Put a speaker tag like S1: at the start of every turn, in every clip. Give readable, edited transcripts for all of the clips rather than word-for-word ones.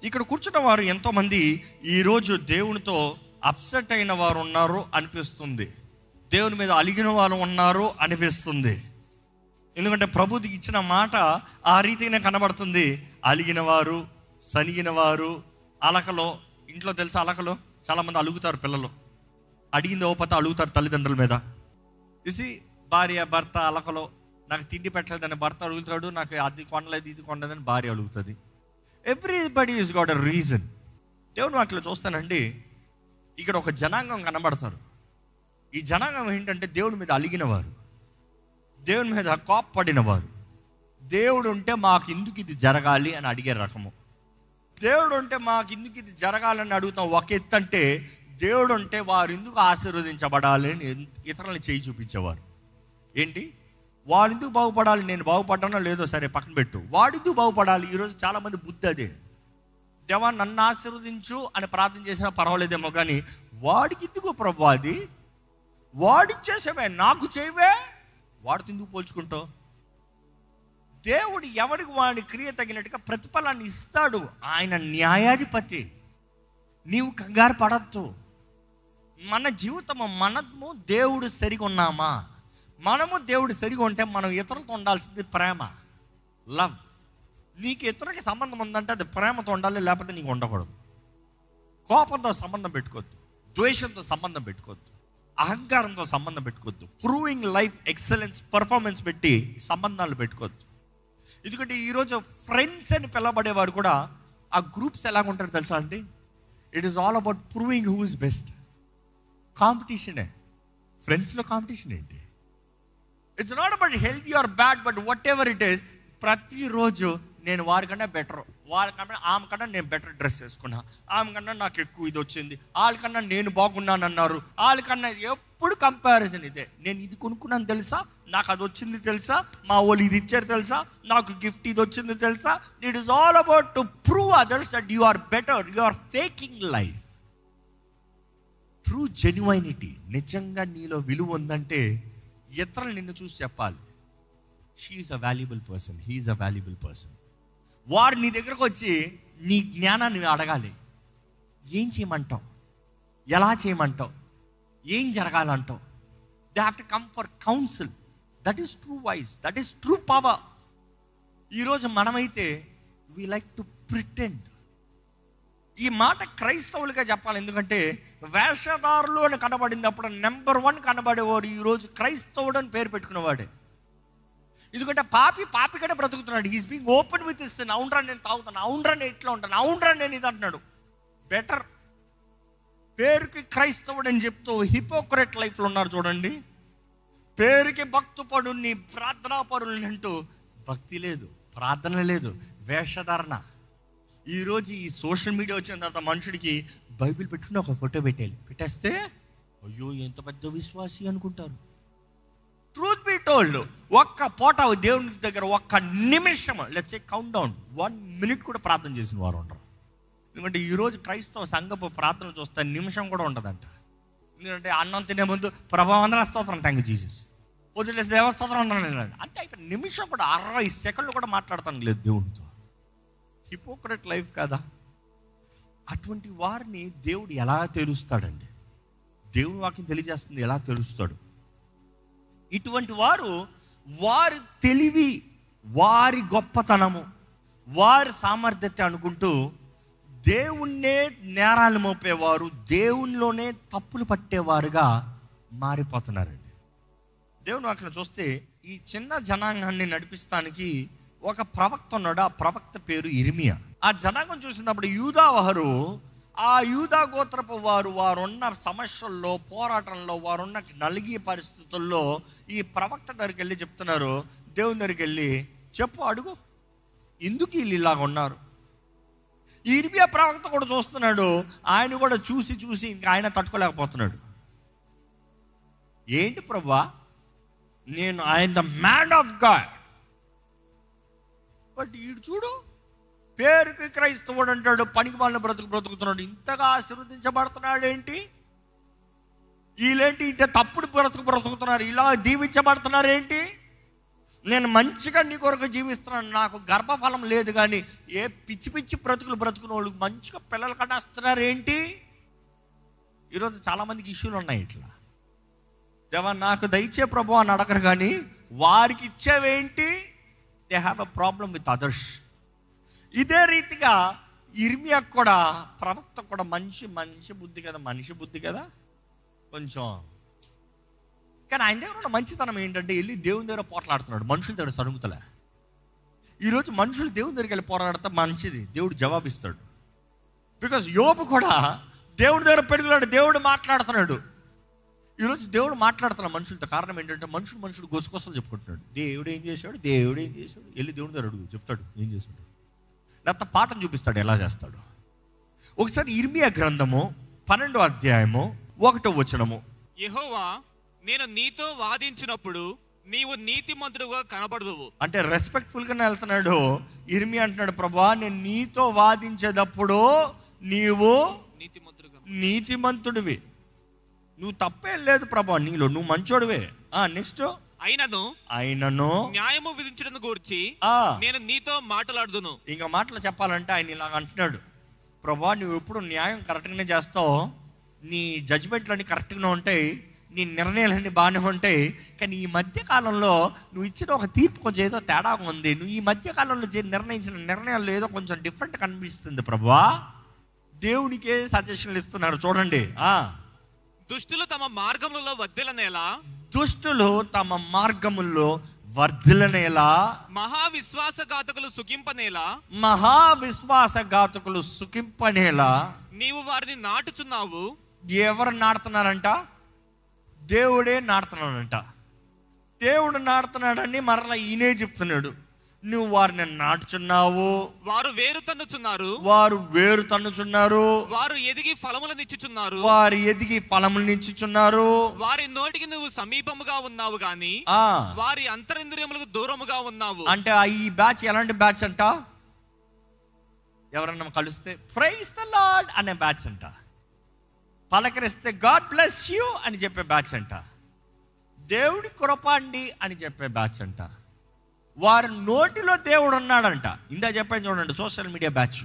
S1: ఇక్కడ కూర్చున్న వారు ఎంతోమంది ఈరోజు దేవునితో అప్సెట్ అయిన వారు ఉన్నారు అనిపిస్తుంది. దేవుని మీద అలిగిన వారు ఉన్నారు అనిపిస్తుంది. ఎందుకంటే ప్రభుకి ఇచ్చిన మాట ఆ రీతిగానే కనబడుతుంది. అలిగిన వారు, సనిగిన వారు, అలకలో. ఇంట్లో తెలుసా అలకలో చాలామంది అలుగుతారు. పిల్లలు అడిగింది ఓపత అలుగుతారు తల్లిదండ్రుల మీద. చూసి భార్య భర్త అలకలో, నాకు తిండి పెట్టలేదని భర్త అడుగుతాడు, నాకు అది కొనలేదు ఇది కొనలేదని భార్య అడుగుతుంది. Everybody is got a reason. దేవుని వాటిలో చూస్తానండి, ఇక్కడ ఒక జనాంగం కనబడతారు. ఈ జనాంగం ఏంటంటే దేవుని మీద అలిగిన వారు, దేవుని మీద కోప్పడిన వారు. దేవుడు ఉంటే మాకు ఎందుకు ఇది జరగాలి అని అడిగే రకము. దేవుడు ఉంటే మాకు ఎందుకు ఇది జరగాలని అడుగుతాం ఒక ఎత్తు. అంటే దేవుడు ఉంటే వారు ఎందుకు ఆశీర్వదించబడాలి అని ఇతరులను చేయి చూపించేవారు. ఏంటి వాడు ఎందుకు బాగుపడాలి, నేను బాగుపడ్డానో లేదో సరే పక్కన పెట్టు, వాడు ఎందుకు బాగుపడాలి. ఈరోజు చాలామంది బుద్ధి అదే. దేవా నన్ను ఆశీర్వదించు అని ప్రార్థన చేసినా పర్వాలేదేమో, కానీ వాడికి ఎందుకు ప్రభు, అది వాడిచ్చేసేవే నాకు చేయవే, వాడితో ఎందుకు పోల్చుకుంటావు. దేవుడు ఎవరికి వాడి క్రియ తగినట్టుగా ప్రతిఫలాన్ని ఇస్తాడు. ఆయన న్యాయాధిపతి. నీవు కంగారు పడద్దు. మన జీవితము, మనము దేవుడు సరిగా ఉన్నామా, మనము దేవుడు సరిగా ఉంటే మనం ఇతరులతో ఉండాల్సింది ప్రేమ, లవ్. నీకు ఇతరులకి సంబంధం ఉందంటే అది ప్రేమతో ఉండాలి, లేకపోతే నీకు ఉండకూడదు. కోపంతో సంబంధం పెట్టుకోవద్దు, ద్వేషంతో సంబంధం పెట్టుకోవద్దు, అహంకారంతో సంబంధం పెట్టుకోవద్దు, ప్రూవింగ్ లైఫ్ ఎక్సలెన్స్ పర్ఫార్మెన్స్ పెట్టి సంబంధాలు పెట్టుకోవద్దు. ఎందుకంటే ఈరోజు ఫ్రెండ్స్ అని పిలవబడేవారు కూడా ఆ గ్రూప్స్ ఎలాగుంటారు తెలుసా అండి? It is all about proving who is best. కాంపిటీషనే. ఫ్రెండ్స్లో కాంపిటీషన్ ఏంటి? It's not about healthy or bad, but whatever it is. ప్రతిరోజు నేను వారికన్నా బెటర్, వారికన్నా ఆమె కన్నా నేను బెటర్ డ్రెస్ వేసుకున్నా, ఆమె కన్నా నాకు ఎక్కువ ఇది వచ్చింది, వాళ్ళకన్నా నేను బాగున్నాను అన్నారు, వాళ్ళకన్నా ఎప్పుడు కంపారిజన్ ఇదే. నేను ఇది కొనుక్కున్నాను తెలుసా, నాకు అది వచ్చింది తెలుసా, మా వాళ్ళు ఇది ఇచ్చారు తెలుసా, నాకు గిఫ్ట్ ఇది వచ్చింది తెలుసా. It is all about to prove others that you are better. You are faking life. True genuinity, నిజంగా నీలో విలువ ఉందంటే ఇతరులు నిన్ను చూసి చెప్పాలి, she is a valuable person, he is a valuable person. వాడు నీ దగ్గరకు వచ్చి నీ జ్ఞానాన్ని అడగాలి. ఏం చేయమంటావు, ఎలా చేయమంటావు, ఏం జరగాలంటావు. They have to come for council. That is true voice, that is true power. ఈరోజు మనమైతే వీ లైక్ టు ప్రిటెండ్. ఈ మాట క్రైస్తవులుగా చెప్పాలి. ఎందుకంటే వేషధారులు అని కనబడినప్పుడు నెంబర్ 1 కనబడేవాడు ఈరోజు క్రైస్తవుడు అని పేరు పెట్టుకునేవాడే. ఎందుకంటే పాపి కంటే బ్రతుకుతున్నాడు. He's being open with his sin. అవునరా నేను తాగుతాను, అవునరా నేను ఇట్లా ఉంటాను, అవునరా నేను ఇది అంటున్నాడు. బెటర్ పేరుకి క్రైస్తవుడు అని చెప్తూ హిపోక్రెట్ లైఫ్లో ఉన్నారు చూడండి. పేరుకి భక్తుపడుని, ప్రార్థనా పరులని అంటూ భక్తి లేదు, ప్రార్థన లేదు, వేషధారణ. ఈరోజు ఈ సోషల్ మీడియా వచ్చిన తర్వాత మనుషుడికి బైబిల్ పెట్టుకుని ఒక ఫోటో పెట్టేస్తే అయ్యో ఎంత పెద్ద విశ్వాసి అనుకుంటారు. ట్రూత్ బి టోల్డ్, ఒక్క పూట దేవుని దగ్గర ఒక్క నిమిషం, let's say count down 1 minute కూడా ప్రార్థన చేసిన వారు ఉండరు. ఎందుకంటే ఈరోజు క్రైస్తవ సంఘపు ప్రార్థన చూస్తే నిమిషం కూడా ఉండదంట. ఎందుకంటే అన్నం తినే ముందు ప్రభావం స్తోత్రం, థ్యాంక్ యూ జీసస్, పొద్దులేసి దేవస్తోత్రం అంటాను అంతే అయిపోయి. నిమిషం కూడా 60 సెకండ్లు కూడా మాట్లాడతాను లేదు దేవునితో. హిపోక్రెట్ లైఫ్ కదా. అటువంటి వారిని దేవుడు ఎలా తెలుస్తాడండి? దేవుని వాక్యం తెలియజేస్తుంది ఎలా తెలుస్తాడు. ఇటువంటి వారు, వారి తెలివి, వారి గొప్పతనము, వారి సామర్థ్యత అనుకుంటూ దేవుణ్ణే నేరాలు మోపేవారు, దేవునిలోనే తప్పులు పట్టేవారుగా మారిపోతున్నారండి. దేవుని వాక్యం చూస్తే ఈ చిన్న జనాంగాన్ని నడిపిస్తానికి ఒక ప్రవక్త ఉన్నాడు. ఆ ప్రవక్త పేరు ఇర్మియా. ఆ జనాంగం చూసినప్పుడు యూదావారు, ఆ యూదా గోత్రపు వారున్న సమస్యల్లో, పోరాటంలో, వారున్న నలిగే పరిస్థితుల్లో ఈ ప్రవక్త దగ్గరికి వెళ్ళి చెప్తున్నారు. దేవుని దగ్గరికి వెళ్ళి చెప్పు, అడుగు, ఎందుకు వీళ్ళు ఇలాగ ఉన్నారు. ఈ ఇర్మియా ప్రవక్త కూడా చూస్తున్నాడు. ఆయన కూడా చూసి ఇంకా ఆయన తట్టుకోలేకపోతున్నాడు. ఏంటి ప్రభువా, నేను ఆయన the man of God, but ఈడు చూడు పేరుకి క్రైస్తవుడు అంటాడు, పనికి వాళ్ళని బ్రతుకుతున్నాడు, ఇంతగా ఆశీర్వదించబడుతున్నాడు ఏంటి, వీళ్ళేంటి ఇంత తప్పుడు బ్రతుకుతున్నారు, ఇలా దీవించబడుతున్నారు ఏంటి. నేను మంచిగా నీ కొరకు జీవిస్తున్నాను, నాకు గర్భఫలం లేదు, కానీ ఏ పిచ్చి పిచ్చి బ్రతుకున్న వాళ్ళు మంచిగా పిల్లలు కట్టేస్తున్నారు ఏంటి? ఈరోజు చాలామందికి ఇష్యూలు ఉన్నాయి ఇట్లా. దేవా నాకు దయచే ప్రభు అని అడగరు, కానీ వారికి ఇచ్చేవేంటి? They have a problem with others. ఇదే రీతిగా ఇర్మియా కూడా, ప్రవక్త కూడా మనిషి బుద్ధి కదా, మనిషి బుద్ధి కదా కొంచెం. కానీ ఆయన దగ్గర ఉన్న మంచితనం ఏంటంటే వెళ్ళి దేవుని దగ్గర పోట్లాడుతున్నాడు, మనుషుల దగ్గర సరుగుతలే. ఈరోజు మనుషులు దేవుని దగ్గరికి వెళ్ళి పోరాడితే మంచిది, దేవుడు జవాబిస్తాడు. బికాజ్ యోబు కూడా దేవుడి దగ్గర పెరుగులాడు, దేవుడు మాట్లాడుతున్నాడు. ఈరోజు దేవుడు మాట్లాడుతున్నాడు మనుషులతో. కారణం ఏంటంటే మనుషుడు గొసగొసలు చెప్పుకుంటున్నాడు. దేవుడు ఏం చేశాడు, వెళ్ళి దేవుడి దగ్గర అడుగు, చెప్తాడు ఏం చేశాడు, లేకపోతే పాఠం చూపిస్తాడు ఎలా చేస్తాడు. ఒకసారి ఇర్మియా గ్రంథము 12వ అధ్యాయము 1వ వచనము.
S2: యెహోవా, నేను నీతో వాదించినప్పుడు నీవు నీతిమంతుడుగా కనబడదువు.
S1: అంటే రెస్పెక్ట్ఫుల్ గానే వెళ్తున్నాడు. ఇర్మియా అంటున్నాడు, ప్రభువా నేను నీతో వాదించేటప్పుడు నీవు నీతిమంతుడివి, నువ్వు తప్పేం లేదు ప్రభువా నీలో, నువ్వు మంచోడివే. నెక్స్ట్, అయినను
S2: న్యాయము విధించడం గురించి నేను నీతో మాట్లాడుదును.
S1: ఇంకా మాటలు చెప్పాలంటే ఆయన ఇలాగ అంటున్నాడు, ప్రభువా నువ్వు ఎప్పుడు న్యాయం కరెక్ట్గానే చేస్తావు, నీ జడ్జిమెంట్లన్నీ కరెక్ట్గానే ఉంటాయి, నీ నిర్ణయాలన్నీ బాగానే ఉంటాయి, కానీ ఈ మధ్యకాలంలో నువ్వు ఇచ్చిన ఒక తీర్పు కొంచెం ఏదో తేడా ఉంది, నువ్వు ఈ మధ్యకాలంలో నిర్ణయించిన నిర్ణయాలు ఏదో కొంచెం డిఫరెంట్ కనిపిస్తుంది ప్రభువా. దేవునికే సజెషన్లు ఇస్తున్నారు చూడండి.
S2: దుష్టులు తమ మార్గములలో వర్ధిల్లనేలా,
S1: దుష్టులు తమ మార్గముల్లో వర్ధిల్లనేలా,
S2: మహావిశ్వాసఘాతకులు సుఖింపనేలా నీవు వారిని నాటుచున్నావు.
S1: ఎవరు నాటుతున్నారంట? దేవుడే నాటుతున్నాడంట. దేవుడు నాటుతున్నాడని మరలా ఈయనే చెప్తున్నాడు, నువ్వు వారిని నాటుచున్నావు,
S2: వారు వేరు తన్నుచున్నారు, వారు ఎదిగి ఫలములనిచ్చుచున్నారు, వారి నోటికి నువ్వు సమీపముగా ఉన్నావు గాని వారి అంతరింద్రియములకు దూరముగా ఉన్నావు.
S1: అంటే ఈ బ్యాచ్ ఎలాంటి బ్యాచ్ అంట? ఎవరన్నా కలిస్తే ప్రైజ్ ద లార్డ్ అనే బ్యాచ్ అంట, పలకరిస్తే గాడ్ బ్లెస్ యూ అని చెప్పే బ్యాచ్ అంట, దేవుడి కృప అండి అని చెప్పే బ్యాచ్ అంట. వారి నోటిలో దేవుడు ఉన్నాడంట. ఇందా చెప్పాను చూడండి, సోషల్ మీడియా బ్యాచ్,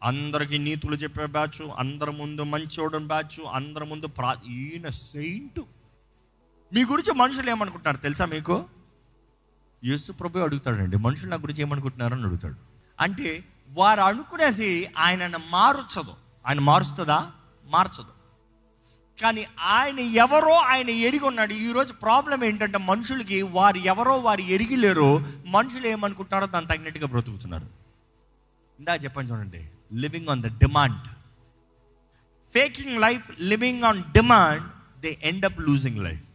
S1: అందరికీ నీతులు చెప్పే బ్యాచ్, అందరి ముందు మంచోడు బ్యాచ్, అందరి ముందు ఈయన సెయింట్. మీ గురించి మనుషులు ఏమనుకుంటున్నారు తెలుసా మీకు? యేసు ప్రభు అడుగుతాడండి, మనుషులు నా గురించి ఏమనుకుంటున్నారని అడుగుతాడు. అంటే వారు అనుకునేది ఆయనను మారుచదు. ఆయన మారుస్తుందా? మార్చదు. కానీ ఆయన ఎవరో ఆయన ఎరిగి ఉన్నాడు. ఈరోజు ప్రాబ్లం ఏంటంటే మనుషులకి వారు ఎవరో వారు ఎరిగిలేరు, మనుషులు ఏమనుకుంటారో దాన్ని తగినట్టుగా బ్రతుకుతున్నారు. ఇందా చెప్పండి చూడండి, living on the demand, faking life, living on demand, they end up losing life.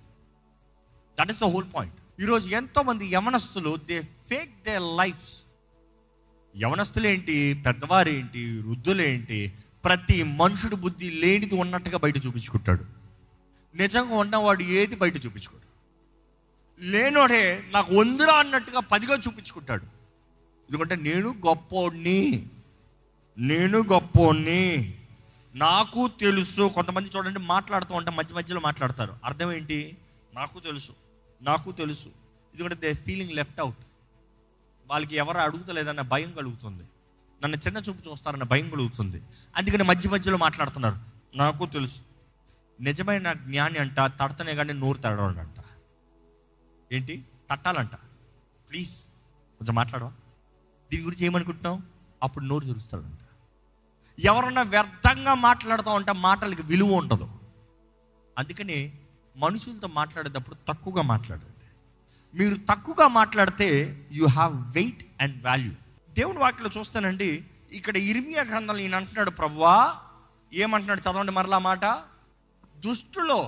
S1: That is the whole point. ఈరోజు ఎంతోమంది యవనస్తులు దే ఫేక్ దే లైఫ్స్. యవనస్తులేంటి, పెద్దవారేంటి, వృద్ధులేంటి, ప్రతి మనుషుడు బుద్ధి లేనిది ఉన్నట్టుగా బయట చూపించుకుంటాడు. నిజంగా ఉన్నవాడు ఏది బయట చూపించుకోడు. లేనోడే నాకు వందరా అన్నట్టుగా 10గా చూపించుకుంటాడు. ఎందుకంటే నేను గొప్పోడిని, నాకు తెలుసు. కొంతమంది చూడండి మాట్లాడుతూ ఉంటే మధ్యలో మాట్లాడతారు. అర్థం ఏంటి? నాకు తెలుసు. ఎందుకంటే దే ఫీలింగ్ లెఫ్ట్ అవుట్. వాళ్ళకి ఎవరు అడుగుతలేదన్న భయం కలుగుతుంది, నన్ను చిన్న చూపు చూస్తారన్న భయం కలుగుతుంది. అందుకని మధ్యలో మాట్లాడుతున్నారు. నాకు తెలుసు. నిజమైన జ్ఞాని అంట తడతనే కానీ నోరు తడవాలంట. ఏంటి తట్టాలంట? ప్లీజ్ కొంచెం మాట్లాడవా, దీని గురించి ఏమనుకుంటున్నావు? అప్పుడు నోరు తెరుస్తాడంట. ఎవరన్నా వ్యర్థంగా మాట్లాడుతూ ఉంటే మాటలకి విలువ ఉండదు. అందుకని మనుషులతో మాట్లాడేటప్పుడు తక్కువగా మాట్లాడండి. మీరు తక్కువగా మాట్లాడితే you have weight and value. దేవుని వాక్యలో చూస్తానండి, ఇక్కడ ఇర్మియా గ్రంథంలో ఈయన అంటున్నాడు, ప్రభువా ఏమంటున్నాడు చదవండి మరలా మాట. దుష్టులు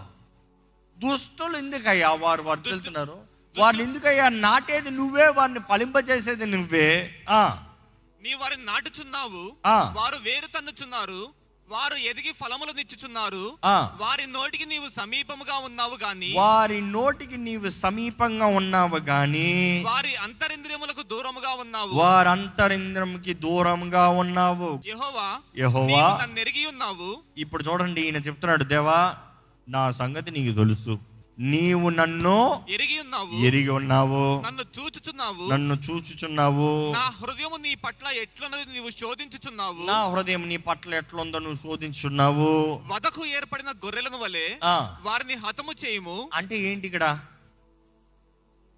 S1: ఎందుకయ్యా వారు వెళ్తున్నారు, వారిని ఎందుకయ్యా నాటేది నువ్వే, వారిని ఫలింపజేసేది నువ్వే.
S2: నీ వారిని నాటుచున్నావు, వారు వేరు తన్నుచున్నారు, వారు ఎదిగి ఫలములనిచ్చుచున్నారు, వారి నోటికి నీవు సమీపంగా ఉన్నావు గాని వారి అంతరింద్రియములకు దూరముగా ఉన్నావు. యెహోవా నన్ను ఎరిగి ఉన్నావు.
S1: ఇప్పుడు చూడండి, ఈయన చెప్తున్నాడు, దేవా నా సంగతి నీకు తెలుసు, నీవు నన్ను ఎరిగి ఉన్నావు, నన్ను చూచుచున్నావు.
S2: నా హృదయం నీ పట్ల ఎట్లున్నది నీవు శోధించుచున్నావు,
S1: నా హృదయం నీ పట్ల ఎట్లుందో నువ్వు శోధించుచున్నావు.
S2: వధకు ఏర్పడిన గొర్రెలను వలె వారిని హతము చేయము.
S1: అంటే ఏంటి ఇక్కడ?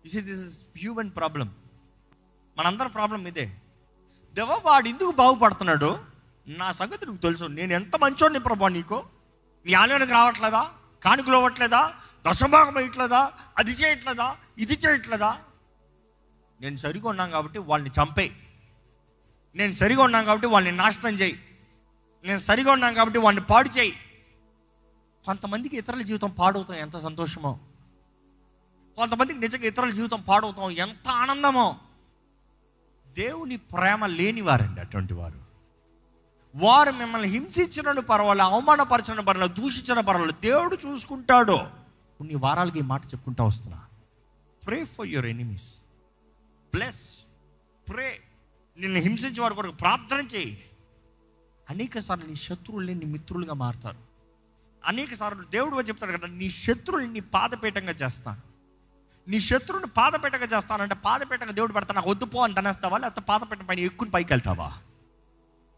S1: This is human problem. మనందరి ప్రాబ్లం ఇదే. దేవా, వాడు ఎందుకు బాగుపడుతున్నాడు? నా సంగతి నీకు తెలుసు. నేను ఎంత మంచోడిని ప్రభా, నీకు నీ ఆలయానికి రావట్లేదా, కానుకలు అవ్వట్లేదా, దశభాగం వేయట్లేదా, అది చేయట్లేదా, ఇది చేయట్లేదా? నేను సరిగా ఉన్నాను కాబట్టి వాళ్ళని చంపేయి, నేను సరిగా ఉన్నాను కాబట్టి వాళ్ళని నాశనం చేయి, నేను సరిగా ఉన్నాను కాబట్టి వాళ్ళని పాడు చేయి. కొంతమందికి ఇతరుల జీవితం పాడవుతాం, ఎంత సంతోషమో. కొంతమందికి నిజంగా ఇతరుల జీవితం పాడవుతాం, ఎంత ఆనందమో. దేవుని ప్రేమ లేని వారండి అటువంటి వారు. వారు మిమ్మల్ని హింసించిన పర్వాలేదు, అవమానపరచిన పర్వాలేదు, దూషించిన పర్వాలేదు, దేవుడు చూసుకుంటాడు. కొన్ని వారాలకి ఈ మాట చెప్పుకుంటా వస్తున్నా. Pray for your enemies, bless, pray. నిన్ను హింసించే వారి కొరకు ప్రార్థన చేయి. అనేక సార్లు నీ శత్రువుల్ని నీ మిత్రులుగా మారుతారు. అనేక సార్లు దేవుడు చెప్తాడు కదా, నీ శత్రువుల్ని నీ పాదపీఠంగా చేస్తాను. నీ శత్రువుని పాదపీఠంగా చేస్తానంటే పాదపీఠంగా దేవుడు పెడతా, నాకు వద్దుపో అని తనేస్తావా, లేకపోతే పాదపీఠం పైన ఎక్కువ పైకి వెళ్తావా?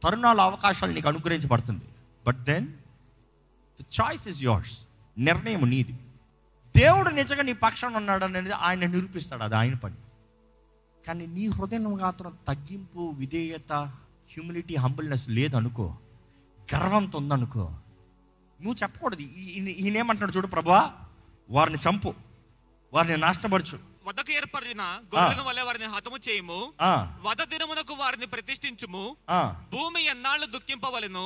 S1: తరుణాల అవకాశాలు నీకు అనుగ్రహించబడుతుంది. But then the choice is yours. నిర్ణయం నీది. దేవుడు నిజంగా నీ పక్షాన ఉన్నాడు అనేది ఆయన నిరూపిస్తాడు, అది ఆయన పని. కానీ నీ హృదయంలో మాత్రం తగ్గింపు, విధేయత, హ్యూమిలిటీ, హంబుల్నెస్ లేదనుకో, గర్వంతో ఉందనుకో, నువ్వు చెప్పకూడదు. ఈయనేమంటున్నాడు చూడు, ప్రభువా వారిని చంపు, వారిని నాశనపరచు,
S2: వధకు ఏర్పడిన గొర్రెల వలె వారిని హతము చేయము, వధ దినమునకు వారిని ప్రతిష్ఠించుము, భూమి ఎన్నాళ్ళు దుఃఖింపవలెను.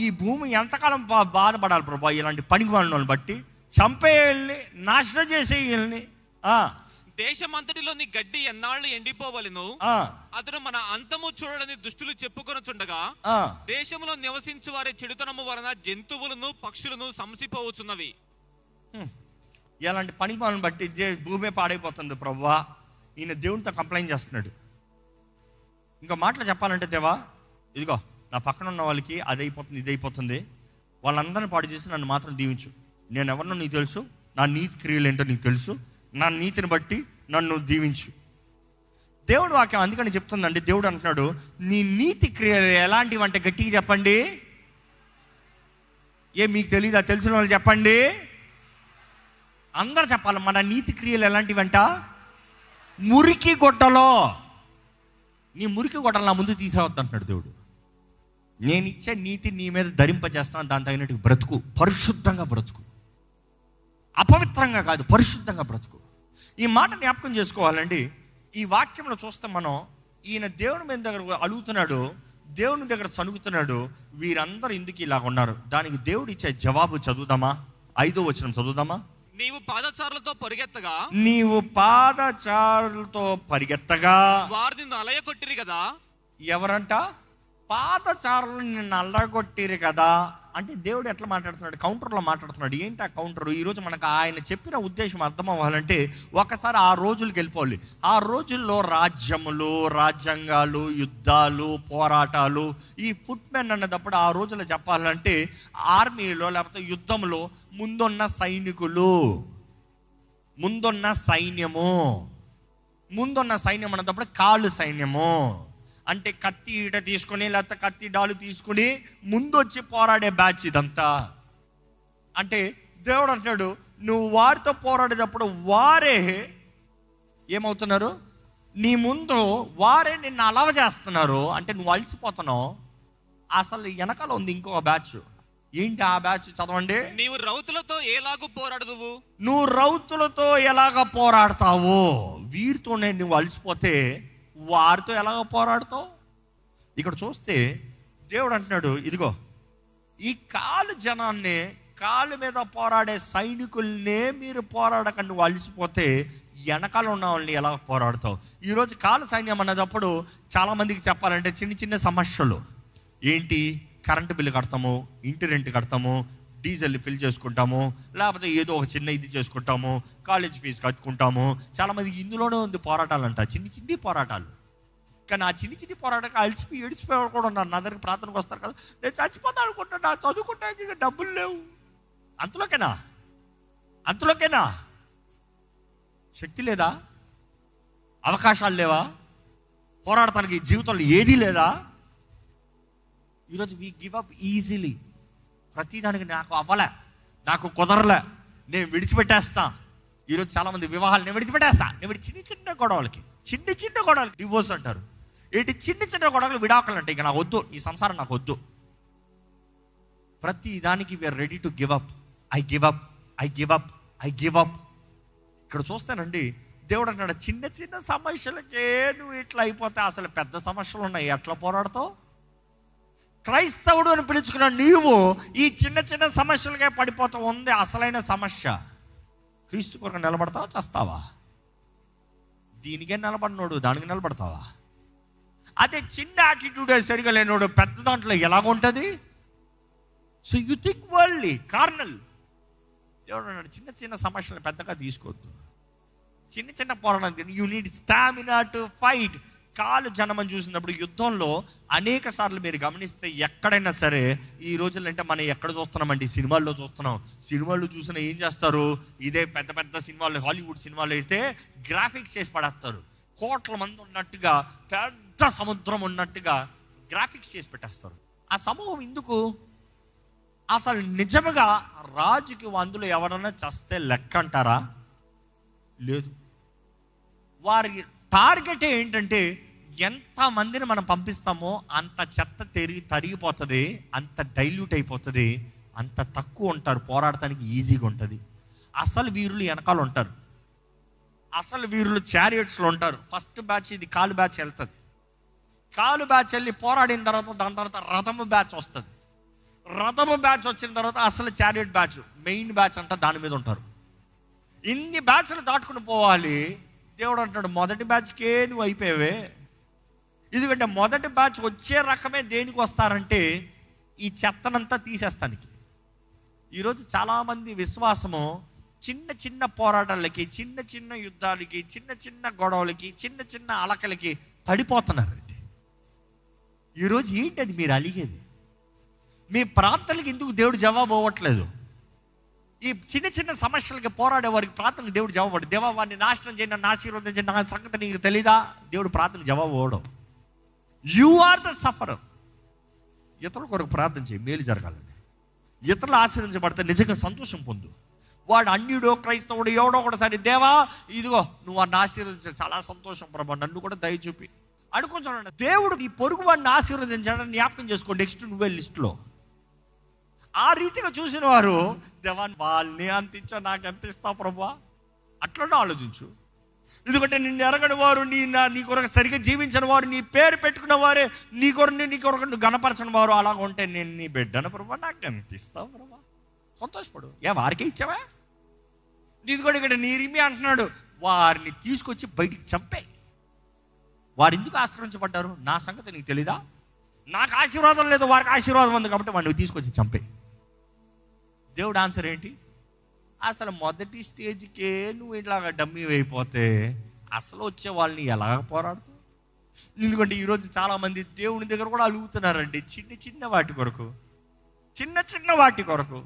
S1: ఈ భూమి ఎంతకాలం బాధపడాలి ప్రభా ఇలాంటి పనికి వాళ్ళని బట్టి? చంపేయాలని, నాశనం చేసేయాలని.
S2: దేశమంతటిలోని గడ్డి ఎన్నాళ్ళు ఎండిపోవలెను. అతడు మన అంతము చూడని దుష్టులు చెప్పుకొనుచుండగా దేశంలో నివసించు వారి చెడుతనము వలన జంతువులను పక్షులను సంసిపోవచ్చున్నవి.
S1: ఇలాంటి పనికి వాళ్ళని బట్టి భూమి పాడైపోతుంది ప్రభువా. ఈయన దేవునితో కంప్లైంట్ చేస్తున్నాడు. ఇంకా మాటలు చెప్పాలంటే, దేవా ఇదిగో నా పక్కన ఉన్న వాళ్ళకి అది అయిపోతుంది, ఇది అయిపోతుంది, వాళ్ళందరినీ పాడు చేసి నన్ను మాత్రం దీవించు. నేను ఎవరినో నీకు తెలుసు, నా నీతి క్రియలు ఏంటో నీకు తెలుసు, నా నీతిని బట్టి నన్ను దీవించు. దేవుడు వాక్యం అందుకని చెప్తుందండి. దేవుడు అంటున్నాడు, నీ నీతి క్రియలు ఎలాంటివి అంటే గట్టిగా చెప్పండి. మీకు తెలీదా? తెలిసిన వాళ్ళు చెప్పండి. అందరూ చెప్పాలి. మన నీతి క్రియలు ఎలాంటివంట? మురికి గొడ్డలో. నీ మురికి గొడ్డలు నా ముందు తీసేవద్దు అంటున్నాడు దేవుడు. నేను ఇచ్చే నీతి నీ మీద ధరింపజేస్తాను, దాని తగినట్టు బ్రతుకు, పరిశుద్ధంగా బ్రతుకు, అపవిత్రంగా కాదు, పరిశుద్ధంగా బ్రతుకు. ఈ మాట జ్ఞాపకం చేసుకోవాలండి. ఈ వాక్యంలో చూస్తే మనం ఈయన దేవుని మీద దగ్గర అడుగుతున్నాడు, దేవుని దగ్గర సనుగుతున్నాడు. వీరందరూ ఎందుకు ఇలా ఉన్నారు? దానికి దేవుడు ఇచ్చే జవాబు చదువుదామా? 5వ వచనం చదువుదామా?
S2: నీవు పాదచారులతో
S1: పరిగెత్తగా
S2: వారు నిన్ను అలయగొట్టిరి కదా.
S1: ఎవరంట? పాదచారులు నిన్ను అల్లగొట్టిరు కదా. అంటే దేవుడు ఎట్లా మాట్లాడుతున్నాడు? కౌంటర్లో మాట్లాడుతున్నాడు. ఏంటి ఆ కౌంటర్? ఈరోజు మనకు ఆయన చెప్పిన ఉద్దేశం అర్థం అవ్వాలంటే ఒకసారి ఆ రోజులకు వెళ్ళిపోవాలి. ఆ రోజుల్లో రాజ్యములు, రాజ్యాంగాలు, యుద్ధాలు, పోరాటాలు, ఈ ఫుట్మెన్ అన్నదప్పుడు ఆ రోజుల్లో చెప్పాలంటే ఆర్మీలో లేకపోతే యుద్ధంలో ముందున్న సైనికులు, ముందున్న సైన్యం అన్నప్పుడు కాళ్ళు సైన్యము అంటే కత్తి ఈట తీసుకొని లేకపోతే కత్తి డాలు తీసుకుని ముందు వచ్చి పోరాడే బ్యాచ్ ఇదంతా. అంటే దేవుడు అంటాడు, నువ్వు వారితో పోరాడేటప్పుడు వారే ఏమవుతున్నారు? నీ ముందు వారే నిన్ను అలవ చేస్తున్నారు. అంటే నువ్వు అలసిపోతున్నావు. అసలు వెనకాల ఉంది ఇంకో బ్యాచ్. ఏంటి ఆ బ్యాచ్? చదవండి.
S2: నీవు రౌతులతో ఎలాగూ పోరాడదువు.
S1: నువ్వు రౌతులతో ఎలాగ పోరాడతావు? వీరితోనే నువ్వు అలసిపోతే వారితో ఎలాగ పోరాడతావు? ఇక్కడ చూస్తే దేవుడు అంటున్నాడు, ఇదిగో ఈ కాలు జనాన్ని, కాలు మీద పోరాడే సైనికుల్నే మీరు పోరాడకండి. నువ్వు అలసిపోతే వెనకాల ఉన్న వాళ్ళని ఎలా పోరాడతావు? ఈరోజు కాలు సైన్యం అన్నదప్పుడు చాలామందికి చెప్పాలంటే చిన్న చిన్న సమస్యలు. ఏంటి? కరెంటు బిల్లు కడతాము, ఇంటి రెంట్ కడతాము, డీజిల్ ఫిల్ చేసుకుంటాము, లేకపోతే ఏదో ఒక చిన్న ఇది చేసుకుంటాము, కాలేజ్ ఫీజు కట్టుకుంటాము. చాలామందికి ఇందులోనే ఉంది పోరాటాలంట, చిన్ని పోరాటాలు. కానీ ఆ చిన్ని పోరాటాలు అలసిపోయి ఏడిచిపోయేవాళ్ళు కూడా ఉన్నారు. నా దగ్గరికి ప్రార్థనకు వస్తారు కదా, నేను చచ్చిపోతాను అనుకుంటున్నా, చదువుకుంటానికి డబ్బులు లేవు. అంతలోకేనా? అంతలోకేనా? శక్తి లేదా? అవకాశాలు లేవా? పోరాడటానికి జీవితంలో ఏదీ లేదా? ఈరోజు వీ గివ్ అప్ ఈజీలీ. ప్రతిదానికి నాకు అవ్వలే, నాకు కుదరలే, నేను విడిచిపెట్టేస్తా. ఈరోజు చాలామంది వివాహాలు నేను విడిచిపెట్టేస్తా. చిన్న చిన్న గొడవలకి డివోర్స్ అంటారు. ఏంటి? చిన్న గొడవలు విడాకులు అంటే ఇక నాకు వద్దు, ఈ సంసారం నాకు వద్దు. ప్రతి దానికి we are ready to give up. I give up. ఇక్కడ చూస్తానండి, దేవుడు అంటాడు చిన్న సమస్యలకే నువ్వు ఇట్లా అయిపోతే అసలు పెద్ద సమస్యలు ఉన్నాయి, ఎట్లా పోరాడతావు? క్రైస్తవుడు అని పిలుచుకున్న నీవు ఈ చిన్న సమస్యలకే పడిపోతావు. ఉంది అసలైన సమస్య. క్రీస్తు కొరకు నిలబడతావా, చేస్తావా? దీనికే నిలబడినోడు దానికి నిలబడతావా? అదే చిన్న యాటిట్యూడే సరిగా లేనోడు పెద్ద దాంట్లో ఎలాగుంటుంది? So you think worldly, carnal. దేవుడు అన్నాడు చిన్న సమస్యలను పెద్దగా తీసుకోవద్దు. చిన్న పోరాటం. You need stamina to fight. కాలు జనమని చూసినప్పుడు యుద్ధంలో అనేక సార్లు మీరు గమనిస్తే ఎక్కడైనా సరే ఈ రోజుల్లో అంటే మనం ఎక్కడ చూస్తున్నామండి? సినిమాల్లో చూస్తున్నాం. సినిమాల్లో చూసినా ఏం చేస్తారు? ఇదే పెద్ద సినిమాలు, హాలీవుడ్ సినిమాలు అయితే గ్రాఫిక్స్ చేసి పడేస్తారు. కోట్ల మంది ఉన్నట్టుగా, పెద్ద సముద్రం ఉన్నట్టుగా గ్రాఫిక్స్ చేసి పెట్టేస్తారు. ఆ సమూహం ఎందుకు? అసలు నిజంగా రాజుకి అందులో ఎవరైనా చస్తే లెక్క అంటారా? లేదు. వారి టార్గెట్ ఏంటంటే ఎంతమందిని మనం పంపిస్తామో అంత చెత్త తరిగిపోతుంది, అంత డైల్యూట్ అయిపోతుంది, అంత తక్కువ ఉంటారు, పోరాడటానికి ఈజీగా ఉంటుంది. అసలు వీరులు వెనకాల ఉంటారు. అసలు వీరులు చారియట్స్లో ఉంటారు. ఫస్ట్ బ్యాచ్ ఇది కాలు బ్యాచ్ వెళ్తుంది. కాలు బ్యాచ్ వెళ్ళి పోరాడిన తర్వాత దాని తర్వాత రథము బ్యాచ్ వస్తుంది. రథము బ్యాచ్ వచ్చిన తర్వాత అసలు చారియట్ బ్యాచ్, మెయిన్ బ్యాచ్ అంతా దాని మీద ఉంటారు. ఇన్ని బ్యాచ్లు దాటుకుని పోవాలి. దేవుడు అంటాడు మొదటి బ్యాచ్కే నువ్వు అయిపోయావే. ఎందుకంటే మొదటి బ్యాచ్ వచ్చే రకమే దేనికి వస్తారంటే ఈ చెత్తనంతా తీసేస్తానికి. ఈరోజు చాలామంది విశ్వాసము చిన్న పోరాటాలకి, చిన్న యుద్ధాలకి, చిన్న గొడవలకి, చిన్న అలకలకి పడిపోతున్నారండి. ఈరోజు ఏంటది మీరు అలిగేది? మీ ప్రార్థనలకి ఎందుకు దేవుడు జవాబు అవ్వట్లేదు? ఈ చిన్న సమస్యలకి పోరాడే వారికి ప్రార్థనకు దేవుడు జవాబు. దేవా వాడిని నాశనం చేయండి, నన్ను ఆశీర్వదం చేయండి, నా సంగతి నీకు తెలీదా? దేవుడు ప్రార్థనకు జవాబు అవ్వడం. You are the sufferer. ఇతరుల కొరకు ప్రార్థన చేయి, మేలు జరగాలని. ఇతరులు ఆశీర్వదించబడితే నిజంగా సంతోషం పొందు. వాడు అన్యుడో క్రైస్తవుడు ఎవడో కూడా సరే, దేవా ఇదిగో నువ్వు వాడిని ఆశీర్వదించ, చాలా సంతోషం ప్రభా, నన్ను కూడా దయ చూపి అనుకుంటాడు. దేవుడు ఈ పొరుగు వాడిని ఆశీర్వదించాడని జ్ఞాపకం చేసుకో. నెక్స్ట్ నువ్వే లిస్టులో. ఆ రీతిగా చూసిన వారు దేవా వాళ్ళని అంత ఇచ్చా, నాకు ఎంత ఇస్తావు ప్రభా అట్లనే ఆలోచించు. ఎందుకంటే నిన్ను ఎరగని వారు, నీ కొరకు సరిగ్గా జీవించిన వారు, నీ పేరు పెట్టుకున్న వారే నీ కొరకు నువ్వు గణపరచని వారు అలాగ ఉంటే నేను నీ బిడ్డను ప్రభా, నాకు ఎంత ఇస్తావు ప్రభా, సంతోషపడు. వారికే ఇచ్చావా? ఇదిగోటి ఇక్కడ నీరిమి అంటున్నాడు, వారిని తీసుకొచ్చి బయటికి చంపే. వారు ఎందుకు ఆశ్రయించబడ్డారు? నా సంగతి నీకు తెలీదా? నాకు ఆశీర్వాదం లేదు, వారికి ఆశీర్వాదం ఉంది కాబట్టి వాడిని తీసుకొచ్చి చంపే. దేవుడు ఆన్సర్ ఏంటి? అసలు మొదటి స్టేజ్కే నువ్వు ఇట్లాగా డమ్మీ అయిపోతే అసలు వచ్చే వాళ్ళని ఎలాగ పోరాడుతావు? ఎందుకంటే ఈరోజు చాలామంది దేవుని దగ్గర కూడా అలుగుతున్నారండి చిన్న వాటి కొరకు, చిన్న వాటి కొరకు.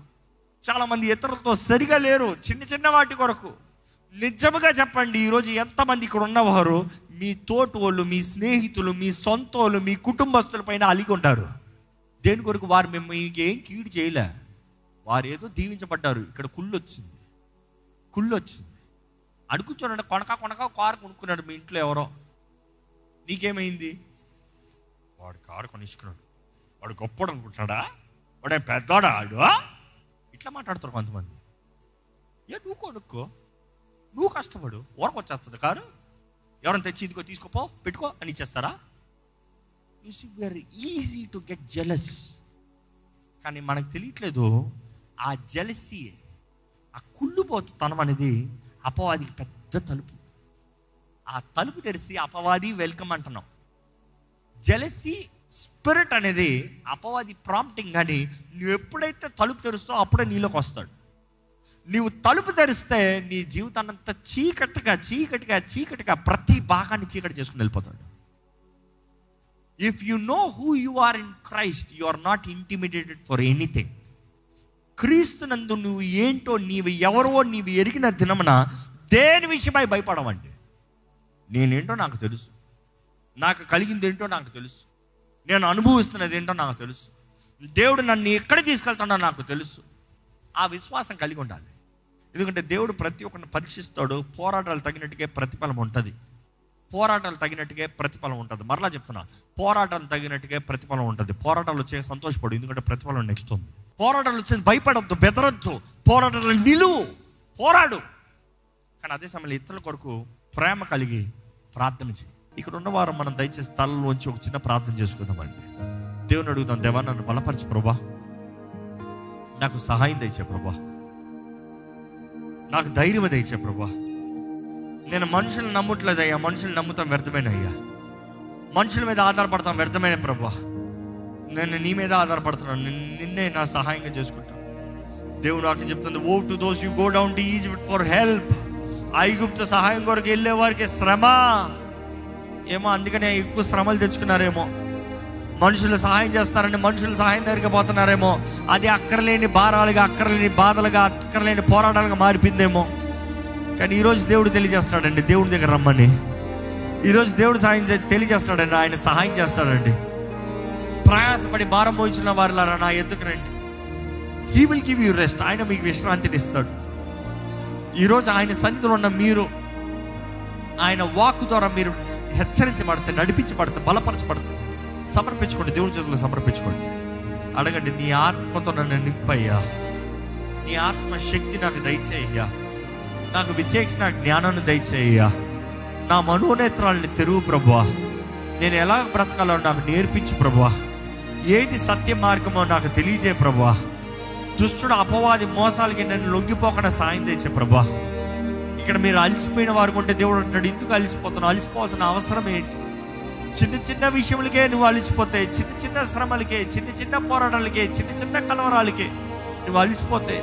S1: చాలామంది ఇతరులతో సరిగా లేరు, చిన్న వాటి కొరకు. నిజముగా చెప్పండి, ఈరోజు ఎంతమంది ఇక్కడ ఉన్నవారు మీ తోటోళ్ళు, మీ స్నేహితులు, మీ సొంతోళ్ళు, మీ కుటుంబస్తుల పైన అలిగి ఉంటారు. దేని కొరకు? వారు మేము మీకేం కీడు చేయలే, వారు ఏదో దీవించబడ్డారు. ఇక్కడ కుళ్ళు వచ్చింది. అడుగుచూడండి, కొనక కారు కొనుక్కున్నాడు మీ ఇంట్లో ఎవరో. నీకేమైంది? వాడు కారు కొనిసుకున్నాడు, వాడు గొప్పడు అనుకుంటున్నాడా, వాడే పెద్దవాడా ఆడు, ఇట్లా మాట్లాడుతారు కొంతమంది. నువ్వు కొనుక్కో, నువ్వు కష్టపడు, ఊరకు వచ్చేస్తుంది కారు. ఎవరైనా తెచ్చి ఇదిగో తీసుకోపో పెట్టుకో అని ఇచ్చేస్తారా? It's very easy to get jealous. కానీ మనకు తెలియట్లేదు ఆ జెలసీ, ఆ కుళ్ళుపోతుతనం అనేది అపవాదికి పెద్ద తలుపు. ఆ తలుపు తెరిచి అపవాది వెల్కమ్ అంటున్నాం. జెలసీ స్పిరిట్ అనేది అపవాది ప్రాంప్టింగ్. అని నువ్వు ఎప్పుడైతే తలుపు తెరుస్తావో అప్పుడే నీలోకి వస్తాడు. నీవు తలుపు తెరిస్తే నీ జీవితాన్ని అంతా చీకటిగా ప్రతి భాగాన్ని చీకటి చేసుకుని వెళ్ళిపోతాడు. If you know who you are in Christ, you are not intimidated for anything. క్రీస్తునందు నువ్వు ఏంటో, నీవు ఎవరో నీవు ఎరిగిన దినమున దేని విషయమై భయపడవండి. నేనేంటో నాకు తెలుసు, నాకు కలిగింది ఏంటో నాకు తెలుసు, నేను అనుభవిస్తున్నది ఏంటో నాకు తెలుసు, దేవుడు నన్ను ఎక్కడ తీసుకెళ్తాడో నాకు తెలుసు. ఆ విశ్వాసం కలిగి ఉండాలి. ఎందుకంటే దేవుడు ప్రతి ఒక్కరిని పరీక్షిస్తాడు. పోరాటాలు తగినట్టుగా ప్రతిఫలం ఉంటుంది. పోరాటాలు తగినట్టుగా ప్రతిఫలం ఉంటుంది. మరలా చెప్తున్నా, పోరాటాలు తగినట్టుగా ప్రతిఫలం ఉంటుంది. పోరాటాలు వచ్చే సంతోషపడు, ఎందుకంటే ప్రతిఫలం నెక్స్ట్ ఉంది. పోరాటాలు వచ్చే భయపడద్దు, బెదరద్దు. పోరాటాలు నిలువు, పోరాడు. కానీ అదే సమయంలో ఇతరుల కొరకు ప్రేమ కలిగి ప్రార్థన చేయి. ఇక్కడ ఉన్నవారు మనం దయచేసి తలలోంచి ఒక చిన్న ప్రార్థన చేసుకుందామండి. దేవుని అడుగుతాం, దేవా నన్ను బలపరచు ప్రభా, నాకు సహాయం దయచే ప్రభా, నాకు ధైర్యం దయచే ప్రభా. నేను మనుషులను నమ్మట్లేదయ్యా, మనుషులు నమ్ముతాం వ్యర్థమేనయ్యా, మనుషుల మీద ఆధారపడతాం వ్యర్థమైన ప్రభా. నేను నీ మీద ఆధారపడుతున్నాను, నిన్నే నా సహాయంగా చేసుకుంటాను. దేవుడు నాకు చెప్తుంది, oh to those you go down to Egypt for help. ఐగుప్తు సహాయం కొరకు వెళ్ళే వారికి శ్రమ ఏమో, అందుకనే ఎక్కువ శ్రమలు తెచ్చుకున్నారేమో. మనుషులు సహాయం చేస్తారని మనుషులు సహాయం దగ్గరికి పోతున్నారేమో. అది అక్కర్లేని భారాలుగా, అక్కర్లేని బాధలుగా, అక్కర్లేని పోరాటాలుగా మారిపోయిందేమో. కానీ ఈరోజు దేవుడు తెలియజేస్తున్నాడండి, దేవుడి దగ్గర రమ్మని. ఈరోజు దేవుడు తెలియజేస్తున్నాడండి, ఆయన సహాయం చేస్తాడండి. ప్రయాసపడి భారం మోయించిన వారిలారా నా ఎద్దుకు రండి, he will give you rest. ఆయన మీకు విశ్రాంతిని ఇస్తాడు. ఈరోజు ఆయన సన్నిధిలో ఉన్న మీరు, ఆయన వాక్కు ద్వారా మీరు హెచ్చరించబడితే, నడిపించబడితే, బలపరచబడితే సమర్పించుకోండి, దేవుడి చేతుల్లో సమర్పించుకోండి. అడగండి, నీ ఆత్మతో నన్ను నింపయ్యా, నీ ఆత్మ శక్తి నాకు దయచేయ్యా, నాకు విచేక్షణ జ్ఞానాన్ని దయచేయ్యా, నా మనోనేత్రాలని తెరువు ప్రభువా, నేను ఎలా బ్రతకాలో నాకు నేర్పించు ప్రభువా, ఏది సత్య మార్గమో నాకు తెలియజే ప్రభువా, దుష్టుడు అపవాది మోసాలకి నేను లొంగిపోకుండా సాయం తెచ్చే ప్రభువా. ఇక్కడ మీరు అలసిపోయిన వారు ఉంటే దేవుడు అంటాడు, ఎందుకు అలసిపోతున్నావు? అలసిపోవాల్సిన అవసరం ఏంటి? చిన్న చిన్న విషయములకే నువ్వు అలసిపోతే, చిన్న చిన్న శ్రమలకే, చిన్న చిన్న పోరాటాలకే, చిన్న చిన్న కలవరాలకే నువ్వు అలసిపోతే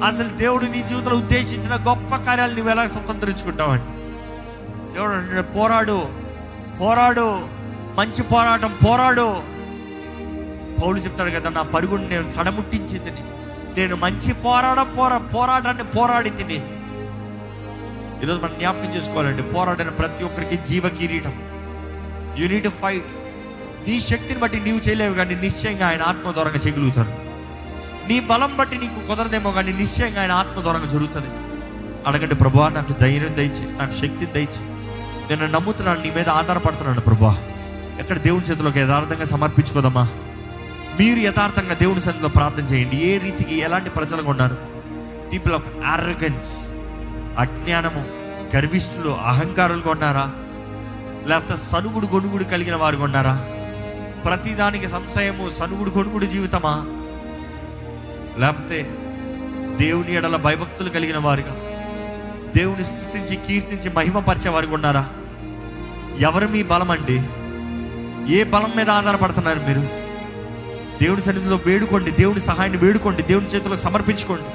S1: అసలు దేవుడు నీ జీవితంలో ఉద్దేశించిన గొప్ప కార్యాలు నువ్వు ఎలా స్వతంత్రించుకుంటావని దేవుడు అంటాడు, పోరాడు, పోరాడు, మంచి పోరాటం పోరాడు. పౌలు చెప్తాడు కదా, నా పరుగుని నేను కడముట్టించి తిని, నేను మంచి పోరాటాన్ని పోరాడి తిని. ఈరోజు మనం జ్ఞాపకం చేసుకోవాలండి, పోరాడిన ప్రతి ఒక్కరికి జీవ కిరీటం. You need to fight. నీ శక్తిని బట్టి నీవు చేయలేవు, కానీ నిశ్చయంగా ఆయన ఆత్మ ద్వారంగా చేయగలుగుతాడు. నీ బలం బట్టి నీకు కుదరదేమో, కానీ నిశ్చయంగా ఆయన ఆత్మ ద్వారంగా జరుగుతుంది. అడగండి, ప్రభువా నాకు ధైర్యం దయచి, నాకు శక్తిని దయచి, నేను నమ్ముతున్నాను, నీ మీద ఆధారపడుతున్నాను ప్రభువా. ఎక్కడ దేవుని చేతిలోకి యథార్థంగా సమర్పించుకోదమ్మా. మీరు యథార్థంగా దేవుని సన్నిధిలో ప్రార్థన చేయండి. ఏ రీతికి ఎలాంటి ప్రజలుగా ఉన్నారు? పీపుల్ ఆఫ్ ఆర్రగెన్స్, అజ్ఞానము, గర్విష్ఠులు, అహంకారులుగా ఉన్నారా? లేకపోతే సనుగుడు గొనుగుడు కలిగిన వారుగా ఉన్నారా? ప్రతిదానికి సంశయము, సనుగుడు గొనుగుడు జీవితమా? లేకపోతే దేవుని ఎడల భయభక్తులు కలిగిన వారుగా, దేవుని స్తుతించి కీర్తించి మహిమపరిచే వారుగా ఉన్నారా? ఎవరు మీ బలం అండి? ఏ బలం మీద ఆధారపడుతున్నారు మీరు? దేవుడి సన్నిధిలో వేడుకోండి, దేవుడి సహాయాన్ని వేడుకోండి, దేవుని చేతిలో సమర్పించుకోండి.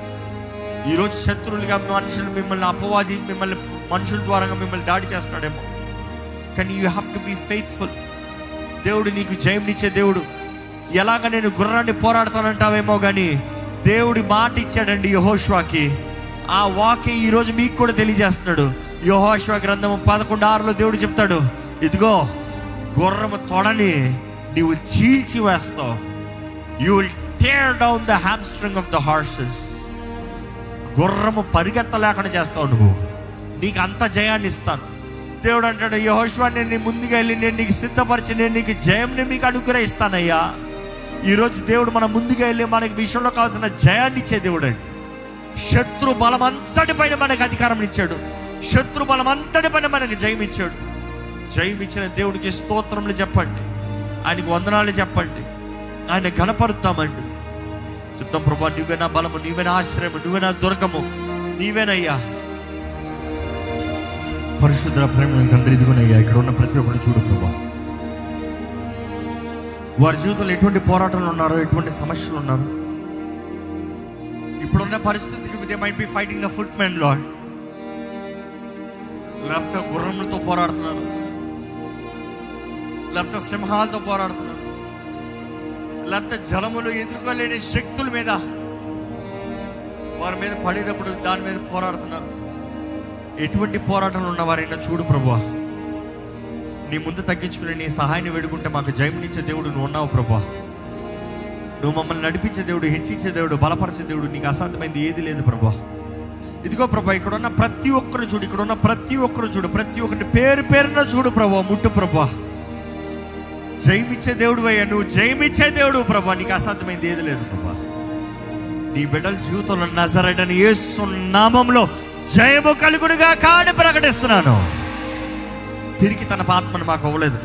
S1: ఈరోజు శత్రువులుగా మనుషులు మిమ్మల్ని, అపవాది మిమ్మల్ని మనుషుల ద్వారా మిమ్మల్ని దాడి చేస్తున్నాడేమో, కానీ you have to be faithful. దేవుడు నీకు జయంనిచ్చే దేవుడు. ఎలాగ నేను గుర్రాన్ని పోరాడతానంటావేమో, కానీ దేవుడి మాట ఇచ్చాడండి యెహోషువకి. ఆ వాక్యం ఈరోజు మీకు కూడా తెలియజేస్తున్నాడు. యెహోషువ గ్రంథము 11:6 దేవుడు చెప్తాడు, ఇదిగో గుర్రము తొడని నీవు చీల్చి వేస్తావు. You will tear down the hamstring of the horses. గుర్రము పరిగెత్తలేకుండా చేస్తావు నువ్వు, నీకు అంత జయాన్ని ఇస్తాను. దేవుడు అంటాడు, యెహోషువ నేను ముందుగా వెళ్ళి నేను నీకు సిద్ధపరిచి నేను నీకు జయంని మీకు అనుగ్రహిస్తానయ్యా. ఈరోజు దేవుడు మన ముందుగా వెళ్ళి మనకి విషయంలో కావాల్సిన జయాన్ని ఇచ్చే దేవుడు అండి. శత్రు బలం అంతటి పైన మనకు అధికారం ఇచ్చాడు. శత్రు బలం అంతటి పైన మనకు జయం ఇచ్చాడు. జయం ఇచ్చిన దేవుడికి స్తోత్రములు చెప్పండి, ఆయనకు వందనాలు చెప్పండి, ఆయన ఘనపరుద్దామండి. చెప్తాం, ప్రభువా నువ్వే నా బలము, నీవే నా ఆశ్రయము, నువ్వే నా దుర్గము, నీవేనయ్యా. పరిశుద్ధ ప్రేమ తండ్రి, ఇదిగోనయ్యా ఇక్కడ ఉన్న ప్రతి ఒక్కరు చూడు ప్రభువా, వారి జీవితంలో ఎటువంటి పోరాటాలు ఉన్నారో, ఎటువంటి సమస్యలు ఉన్నారు. ఇప్పుడున్న పరిస్థితికి they might be fighting the foot men lord. లేకపోతే గుర్రములతో పోరాడుతున్నారు, లేకపోతే సింహాలతో పోరాడుతున్నారు, లేకపోతే జలములు ఎదుర్కోలేని శక్తుల మీద వారి మీద పడేటప్పుడు దాని మీద పోరాడుతున్నారు. ఎటువంటి పోరాటంలో ఉన్నవారైనా చూడు ప్రభువా, నీ ముందు తగ్గించుకుని నీ సహాయాన్ని వేడుకుంటే మాకు జయమునిచ్చే దేవుడు నువ్వు ఉన్నావు ప్రభువా. నువ్వు మమ్మల్ని నడిపించే దేవుడు, హెచ్చించే దేవుడు, బలపరిచే దేవుడు. నీకు అసాధ్యమైంది ఏది లేదు ప్రభువా. ఇదిగో ప్రభా, ఇక్కడ ఉన్న ప్రతి ఒక్కరు చూడు, ఇక్కడ ఉన్న ప్రతి ఒక్కరు చూడు, ప్రతి ఒక్కరిని పేరు పేరున చూడు ప్రభువా. ముట్టు ప్రభువా, జయమిచ్చే దేవుడు అయ్యా, నువ్వు జయమిచ్చే దేవుడు ప్రభువా. నీకు అసాధ్యమైంది ఏది లేదు ప్రభువా. నీ బిడ్డల జీవితంలో నజరేయుడైన యేసు నామములో జయము కలుగునుగా కాని ప్రకటిస్తున్నాను. తిరిగి తన ఆత్మను మాకు అవ్వలేదు,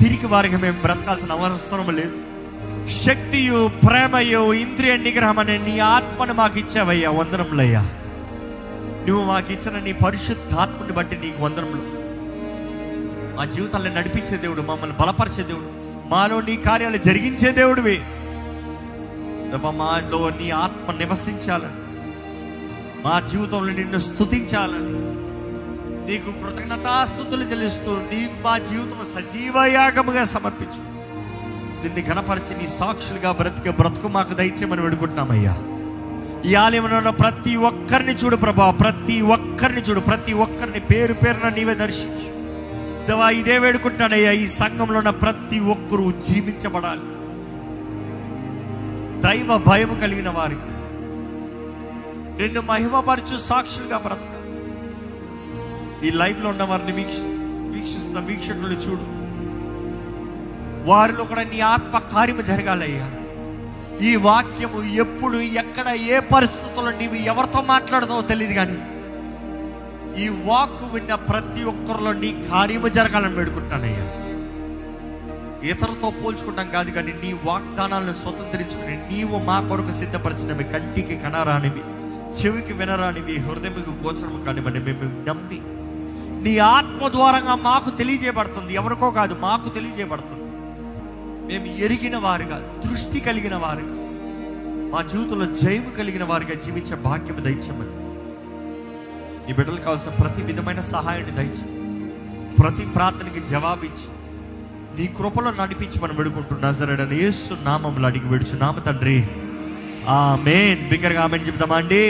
S1: తిరిగి వారికి మేము బ్రతకాల్సిన అవసరం లేదు. శక్తియు, ప్రేమయు, ఇంద్రియ నిగ్రహం అనే నీ ఆత్మను మాకు ఇచ్చావయ్యా, వందనములయ్యా. నువ్వు మాకు ఇచ్చిన నీ పరిశుద్ధాత్మని బట్టి నీకు వందనములు. మా జీవితాలను నడిపించే దేవుడు, మమ్మల్ని బలపరిచే దేవుడు, మాలో నీ కార్యాలు జరిగించే దేవుడివి. మాలో నీ ఆత్మ నివసించాలని, మా జీవితంలో నిన్ను స్తుతించాలని, నీకు కృతజ్ఞతాస్తుతులు చెల్లిస్తూ నీకు మా జీవితం సజీవయాగముగా సమర్పించు. దీన్ని ఘనపరిచి నీ సాక్షులుగా బ్రతుకు మాకు దయచేయమని వేడుకుంటున్నామయ్యా. ఈ ఆలయంలో ఉన్న ప్రతి ఒక్కరిని చూడు ప్రభా, ప్రతి ఒక్కరిని చూడు, ప్రతి ఒక్కరిని పేరు పేరున నీవే దర్శించు దేవా. ఇదే వేడుకుంటున్నానయ్యా, ఈ సంఘంలో ఉన్న ప్రతి ఒక్కరూ జీవించబడాలి. దైవ భయము కలిగిన వారికి, నిన్ను మహిమపరచు సాక్షులుగా బ్రతక. ఈ లైవ్లో ఉన్న వారిని వీక్షిస్తున్న వీక్షకులు చూడు, వారిలో కూడా నీ ఆత్మ కార్యము జరగాలయ్యా. ఈ వాక్యము ఎప్పుడు, ఎక్కడ, ఏ పరిస్థితుల్లో నీవు ఎవరితో మాట్లాడతావో తెలియదు, కానీ ఈ వాక్కు విన్న ప్రతి ఒక్కరిలో నీ కార్యము జరగాలని వేడుకుంటానయ్యా. ఇతరులతో పోల్చుకుంటాం కాదు, కానీ నీ వాగ్దానాలను స్వతంత్రించుకుని నీవు మా కొరకు సిద్ధపరిచినవి, కంటికి కనరానివి, చెవికి వినరానివి, హృదయముకు గోచరము కానివ్వండి మేము నమ్మి నీ ఆత్మ ద్వారంగా మాకు తెలియజేయబడుతుంది. ఎవరికో కాదు, మాకు తెలియజేయబడుతుంది. మేము ఎరిగిన వారుగా, దృష్టి కలిగిన వారుగా, మా జీవితంలో జయము కలిగిన వారిగా జీవించే భాగ్యం దయచేయమని, నీ బిడ్డలకు కావాల్సిన ప్రతి విధమైన సహాయాన్ని దయచి, ప్రతి ప్రార్థనకి జవాబిచ్చి నీ కృపలో నడిపించి మనం వేడుకుంటున్న నజరేయుడైన యేసు నామములో అడిగి వేడుచున్నాము తండ్రి, ఆమేన్. బిగ్గరగా ఆమేన్ చెప్తామా అండి?